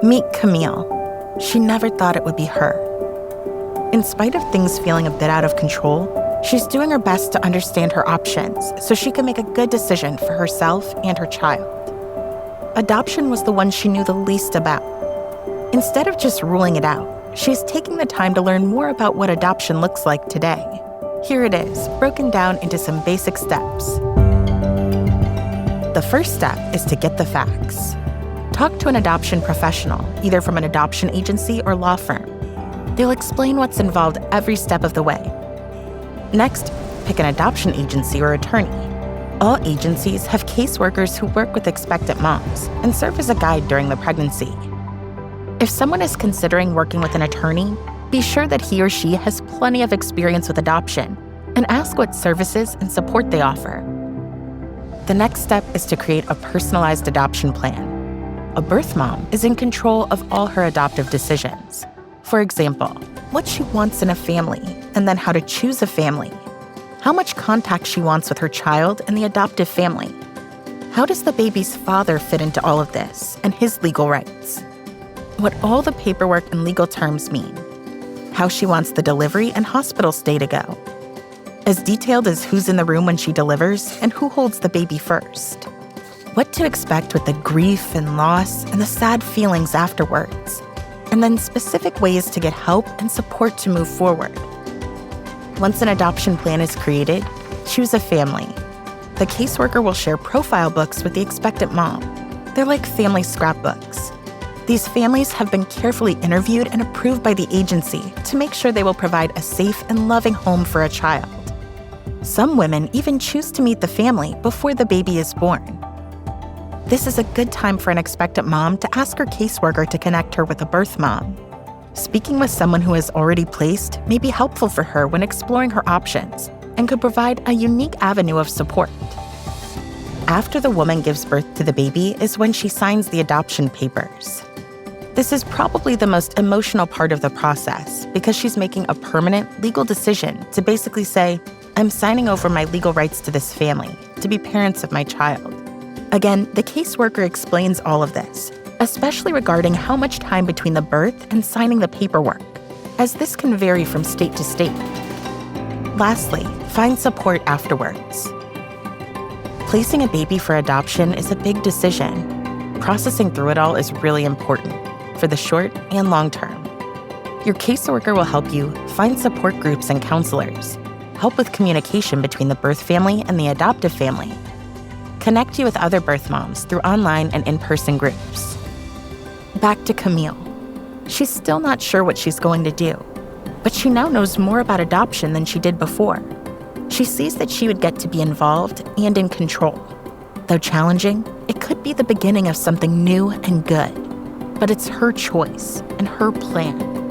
Meet Camille. She never thought it would be her. In spite of things feeling a bit out of control, she's doing her best to understand her options so she can make a good decision for herself and her child. Adoption was the one she knew the least about. Instead of just ruling it out, she's taking the time to learn more about what adoption looks like today. Here it is, broken down into some basic steps. The first step is to get the facts. Talk to an adoption professional, either from an adoption agency or law firm. They'll explain what's involved every step of the way. Next, pick an adoption agency or attorney. All agencies have caseworkers who work with expectant moms and serve as a guide during the pregnancy. If someone is considering working with an attorney, be sure that he or she has plenty of experience with adoption and ask what services and support they offer. The next step is to create a personalized adoption plan. A birth mom is in control of all her adoptive decisions. For example, what she wants in a family, and then how to choose a family. How much contact she wants with her child and the adoptive family. How does the baby's father fit into all of this and his legal rights? What all the paperwork and legal terms mean. How she wants the delivery and hospital stay to go. As detailed as who's in the room when she delivers and who holds the baby first. What to expect with the grief and loss and the sad feelings afterwards. And then specific ways to get help and support to move forward. Once an adoption plan is created, choose a family. The caseworker will share profile books with the expectant mom. They're like family scrapbooks. These families have been carefully interviewed and approved by the agency to make sure they will provide a safe and loving home for a child. Some women even choose to meet the family before the baby is born. This is a good time for an expectant mom to ask her caseworker to connect her with a birth mom. Speaking with someone who is already placed may be helpful for her when exploring her options and could provide a unique avenue of support. After the woman gives birth to the baby is when she signs the adoption papers. This is probably the most emotional part of the process because she's making a permanent legal decision to basically say, I'm signing over my legal rights to this family, to be parents of my child. Again, the caseworker explains all of this, especially regarding how much time between the birth and signing the paperwork, as this can vary from state to state. Lastly, find support afterwards. Placing a baby for adoption is a big decision. Processing through it all is really important, for the short and long term. Your caseworker will help you find support groups and counselors, help with communication between the birth family and the adoptive family, connect you with other birth moms through online and in-person groups. Back to Camille. She's still not sure what she's going to do, but she now knows more about adoption than she did before. She sees that she would get to be involved and in control. Though challenging, it could be the beginning of something new and good. But it's her choice and her plan.